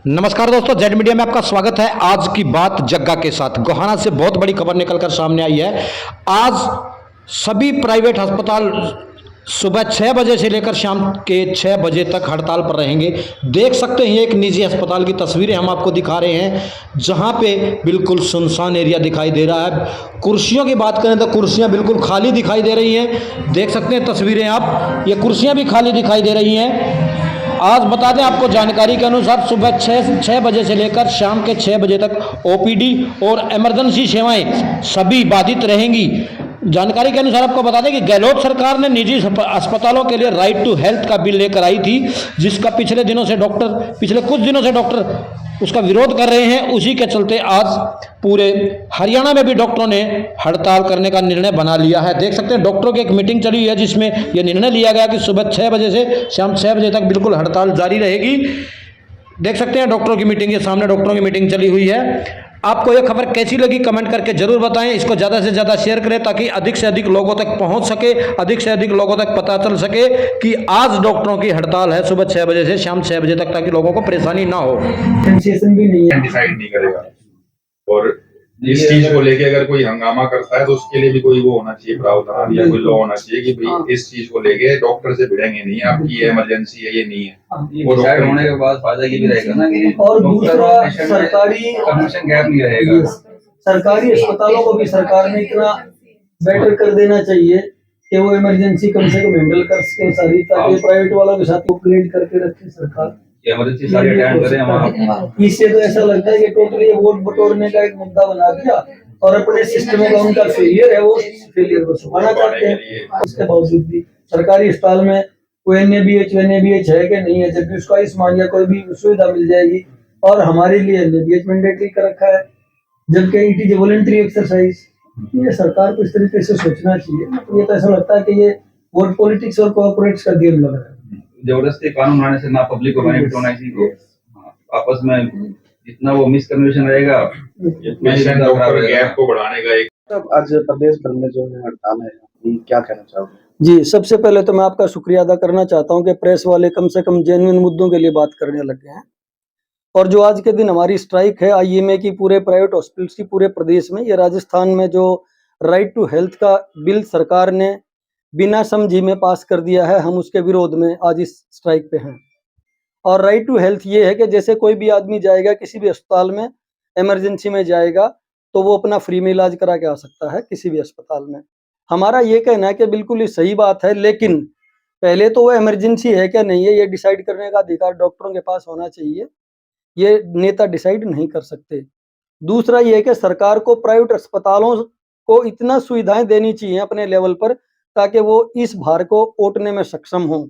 नमस्कार दोस्तों, Z media में आपका स्वागत है। आज की बात जग्गा के साथ गोहाना से बहुत बड़ी खबर निकलकर सामने आई है। आज सभी प्राइवेट अस्पताल सुबह 6 बजे से लेकर शाम के 6 बजे तक हड़ताल पर रहेंगे। देख सकते हैं एक निजी अस्पताल की तस्वीरें हम आपको दिखा रहे हैं, जहां पे बिल्कुल सुनसान एरिया दिखाई दे रहा है। कुर्सियों की बात करें तो कुर्सियां बिल्कुल खाली दिखाई दे रही हैं। देख सकते हैं तस्वीरें आप, ये कुर्सियां भी खाली दिखाई दे रही हैं। आज बता दें आपको, जानकारी के अनुसार सुबह 6 बजे से लेकर शाम के 6 बजे तक ओपीडी और इमरजेंसी सेवाएं सभी बाधित रहेंगी। जानकारी के अनुसार आपको बता दें कि गहलोत सरकार ने निजी अस्पतालों के लिए राइट टू हेल्थ का बिल लेकर आई थी, जिसका पिछले कुछ दिनों से डॉक्टर उसका विरोध कर रहे हैं। उसी के चलते आज पूरे हरियाणा में भी डॉक्टरों ने हड़ताल करने का निर्णय बना लिया है। देख सकते हैं डॉक्टरों की एक मीटिंग चली है, जिसमें यह निर्णय लिया गया कि सुबह 6 बजे से शाम 6 बजे तक बिल्कुल हड़ताल जारी रहेगी। देख सकते हैं डॉक्टरों की मीटिंग, ये सामने डॉक्टरों की मीटिंग चली हुई है। आपको यह खबर कैसी लगी कमेंट करके जरूर बताएं। इसको ज़्यादा से ज़्यादा शेयर करें ताकि अधिक से अधिक लोगों तक पहुंच सके, अधिक से अधिक लोगों तक पता चल सके कि आज डॉक्टरों की हड़ताल है सुबह 6 बजे से शाम 6 बजे तक, ताकि लोगों को परेशानी ना हो। सेंसेशन भी नहीं है, डिसाइड नहीं करेगा। और इस चीज को लेके अगर कोई हंगामा करता है तो उसके लिए भी कोई वो होना चाहिए, प्रावधान या कोई लॉ होना चाहिए कि भाई इस चीज को लेके डॉक्टर से भिड़ेंगे नहीं, आपकी इमरजेंसी है, ये नहीं है। वो डिसाइड होने के बाद फायदा ये भी रहेगा ना कि और दूसरा सरकारी कमीशन गैप नहीं रहेगा। सरकारी अस्पतालों को भी सरकार ने इतना बेटर कर देना चाहिए कि वो इमरजेंसी कम से कम हैंडल कर सके सारी, ताकि प्राइवेट वालों के साथ अपग्रेड करके रखे सरकार, इमरजेंसी सारी अटेंड करें वहाँ। इससे तो ऐसा लगता है कि टोटली वोट बटोरने का एक मुद्दा बना दिया और अपने सिस्टम का उनका फेलियर है, वो फेलियर को छुपाना चाहते हैं। उसके बावजूद भी सरकारी अस्पताल में कोई एनएबीएच है कि नहीं है, जबकि उसका आयुष्मान या कोई भी सुविधा मिल जाएगी। और हमारे लिए एनएबीएच मैंडेटरी कर रखा है, जबकि इट इज वॉलंटरी एक्सरसाइज। ये सरकार को इस तरीके से सोचना चाहिए। ये तो ऐसा लगता है कि ये वोट पॉलिटिक्स और कॉर्पोरेट्स का गेम लग रहा है। जबरदस्ती कानून बनाने से ना पब्लिक को बेनिफिट होना चाहिए, आपस में जितना वो मिसकन्वर्सेशन रहेगा, डॉक्टर गैप को बढ़ाने का एक। आज प्रदेश भर में जो है हड़ताल है, क्या कहना चाहोगे? जी, सबसे पहले तो मैं आपका शुक्रिया अदा करना चाहता हूं कि प्रेस वाले कम से कम जेन्युइन मुद्दों के लिए बात करने लग गए हैं। और जो आज के दिन हमारी स्ट्राइक है आईएमए की, पूरे प्राइवेट हॉस्पिटल्स की पूरे प्रदेश में, ये राजस्थान में जो राइट टू हेल्थ का बिल सरकार ने बिना समझी में पास कर दिया है, हम उसके विरोध में आज इस स्ट्राइक पे हैं। और राइट टू हेल्थ ये है कि जैसे कोई भी आदमी जाएगा किसी भी अस्पताल में, इमरजेंसी में जाएगा तो वो अपना फ्री में इलाज करा के आ सकता है किसी भी अस्पताल में। हमारा ये कहना है कि बिल्कुल ही सही बात है, लेकिन पहले तो वो इमरजेंसी है क्या नहीं है, ये डिसाइड करने का अधिकार डॉक्टरों के पास होना चाहिए, ये नेता डिसाइड नहीं कर सकते। दूसरा ये है कि सरकार को प्राइवेट अस्पतालों को इतना सुविधाएं देनी चाहिए अपने लेवल पर, ताकि वो इस भार को ओटने में सक्षम हों।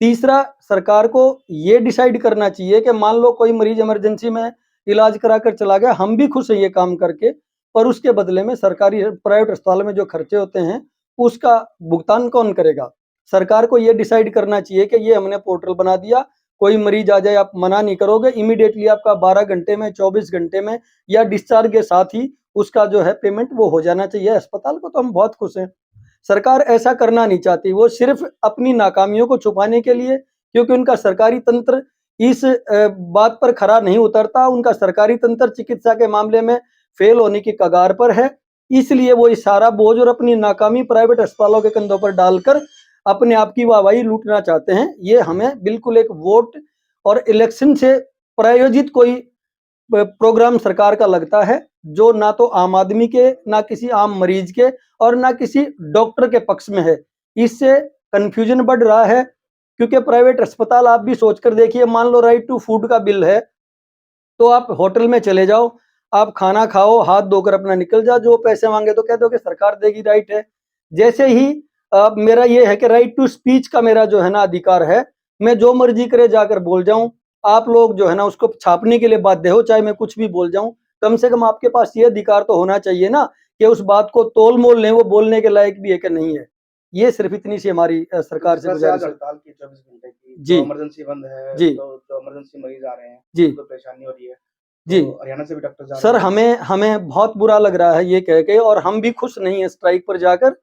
तीसरा, सरकार को ये डिसाइड करना चाहिए कि मान लो कोई मरीज इमरजेंसी में इलाज कराकर चला गया, हम भी खुश हैं ये काम करके, पर उसके बदले में सरकारी प्राइवेट अस्पताल में जो खर्चे होते हैं उसका भुगतान कौन करेगा? सरकार को ये डिसाइड करना चाहिए कि ये हमने पोर्टल बना दिया, कोई मरीज आ जाए, आप मना नहीं करोगे, इमीडिएटली आपका 12 घंटे में, 24 घंटे में या डिस्चार्ज के साथ ही उसका जो है पेमेंट वो हो जाना चाहिए। अस्पताल को तो हम बहुत खुश हैं। सरकार ऐसा करना नहीं चाहती, वो सिर्फ अपनी नाकामियों को छुपाने के लिए, क्योंकि उनका सरकारी तंत्र इस बात पर खरा नहीं उतरता, उनका सरकारी तंत्र चिकित्सा के मामले में फेल होने की कगार पर है, इसलिए वो इस सारा बोझ और अपनी नाकामी प्राइवेट अस्पतालों के कंधों पर डालकर अपने आप की वाहवाही लूटना चाहते हैं। ये हमें बिल्कुल एक वोट और इलेक्शन से प्रायोजित कोई प्रोग्राम सरकार का लगता है, जो ना तो आम आदमी के, ना किसी आम मरीज के और ना किसी डॉक्टर के पक्ष में है। इससे कंफ्यूजन बढ़ रहा है, क्योंकि प्राइवेट अस्पताल आप भी सोचकर देखिए, मान लो राइट टू फूड का बिल है तो आप होटल में चले जाओ, आप खाना खाओ, हाथ धोकर अपना निकल जाओ, जो पैसे मांगे तो कह दो कि सरकार देगी, राइट है। जैसे ही मेरा ये है कि राइट टू स्पीच का मेरा जो है ना अधिकार है, मैं जो मर्जी करे जाकर बोल जाऊं, आप लोग जो है ना उसको छापने के लिए बाध्य हो, चाहे मैं कुछ भी बोल जाऊं। कम से कम आपके पास ये अधिकार तो होना चाहिए ना कि उस बात को तोल मोल लें, वो बोलने के लायक भी है कि नहीं है। ये सिर्फ इतनी सी हमारी सरकार से गुजारिश है। हड़ताल की 24 घंटे की जी, इमरजेंसी बंद है, जी, तो जो इमरजेंसी मरीज आ रहे हैं जी, तो परेशानी हो रही है। जी। तो हरियाणा से भी डॉक्टर जा सर, रहे हैं। हमें बहुत बुरा लग रहा है ये कह के, और हम भी खुश नहीं है स्ट्राइक पर जाकर,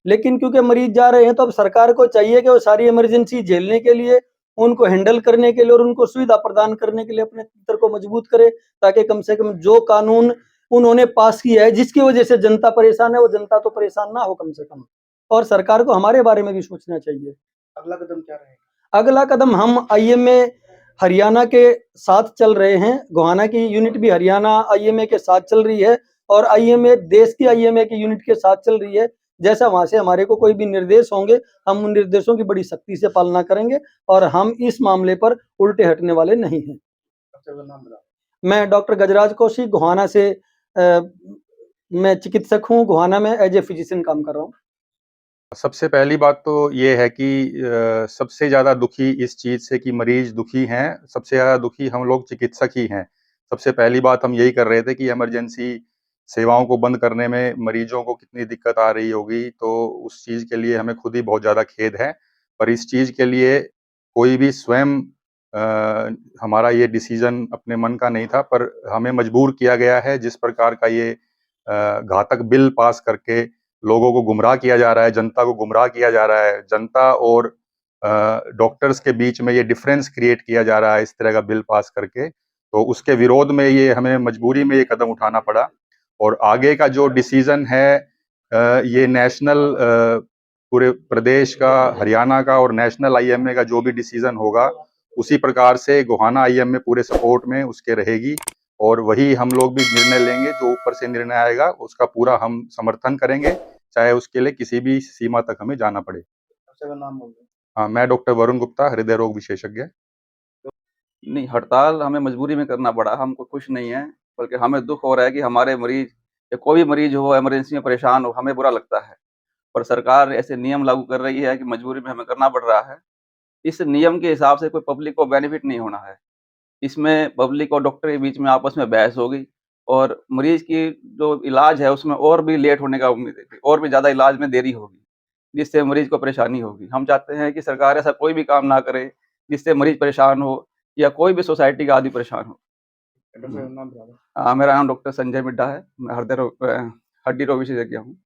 लेकिन क्योंकि मरीज जा रहे हैं तो अब सरकार को चाहिए कि वो सारी इमरजेंसी झेलने के लिए उनको हैंडल करने के लिए और उनको सुविधा प्रदान करने के लिए अपने तंत्र को मजबूत करे, ताकि कम से कम जो कानून उन्होंने पास किया है, जिसकी वजह से जनता परेशान है, वो जनता तो परेशान ना हो कम से कम। और सरकार को हमारे बारे में भी सोचना चाहिए। अगला कदम क्या रहेगा? अगला कदम, हम आईएमए हरियाणा के साथ चल रहे हैं। गोहाना की यूनिट भी हरियाणा आईएमए के साथ चल रही है और आईएमए देश की आईएमए की यूनिट के साथ चल रही है। जैसा वहां से हमारे को कोई भी निर्देश होंगे, हम उन निर्देशों की बड़ी सख्ती से पालना करेंगे और हम इस मामले पर उल्टे हटने वाले नहीं हैं। आपका नाम बताओ। मैं डॉक्टर गजराज कौशिक, गोहाना से मैं चिकित्सक हूँ। गोहाना में एज ए फिजिशियन काम कर रहा हूँ। सबसे पहली बात तो ये है कि सबसे ज़्यादा दुखी इस चीज़ से कि मरीज दुखी हैं, सबसे ज़्यादा दुखी हम लोग चिकित्सक ही हैं। सबसे पहली बात हम यही कर रहे थे कि इमरजेंसी सेवाओं को बंद करने में मरीजों को कितनी दिक्कत आ रही होगी, तो उस चीज़ के लिए हमें खुद ही बहुत ज़्यादा खेद है। पर इस चीज़ के लिए कोई भी स्वयं हमारा ये डिसीज़न अपने मन का नहीं था, पर हमें मजबूर किया गया है। जिस प्रकार का ये घातक बिल पास करके लोगों को गुमराह किया जा रहा है, जनता को गुमराह किया जा रहा है, जनता और डॉक्टर्स के बीच में ये डिफरेंस क्रिएट किया जा रहा है इस तरह का बिल पास करके, तो उसके विरोध में ये हमें मजबूरी में ये कदम उठाना पड़ा। और आगे का जो डिसीजन है ये नेशनल पूरे प्रदेश का, हरियाणा का और नेशनल आईएमए का जो भी डिसीजन होगा, उसी प्रकार से गोहाना आईएमए पूरे सपोर्ट में उसके रहेगी और वही हम लोग भी निर्णय लेंगे। जो ऊपर से निर्णय आएगा उसका पूरा हम समर्थन करेंगे, चाहे उसके लिए किसी भी सीमा तक हमें जाना पड़े। आपका नाम बोलिए। हाँ, मैं डॉक्टर वरुण गुप्ता, हृदय रोग विशेषज्ञ। नहीं, हड़ताल हमें मजबूरी में करना पड़ा, हम कोई खुश नहीं है, बल्कि हमें दुख हो रहा है कि हमारे मरीज या कोई भी मरीज हो इमरजेंसी में परेशान हो, हमें बुरा लगता है। पर सरकार ऐसे नियम लागू कर रही है कि मजबूरी में हमें करना पड़ रहा है। इस नियम के हिसाब से कोई पब्लिक को बेनिफिट नहीं होना है। इसमें पब्लिक और डॉक्टर के बीच में आपस में बहस होगी और मरीज की जो इलाज है उसमें और भी लेट होने का उम्मीद है, और भी ज़्यादा इलाज में देरी होगी, जिससे मरीज को परेशानी होगी। हम चाहते हैं कि सरकार ऐसा कोई भी काम ना करे जिससे मरीज परेशान हो या कोई भी सोसाइटी का आदमी परेशान हो। डॉक्टर नाम बताओ। मेरा नाम डॉक्टर संजय मिड्ढा है, मैं हड्डी रोग विशेषज्ञ हूँ।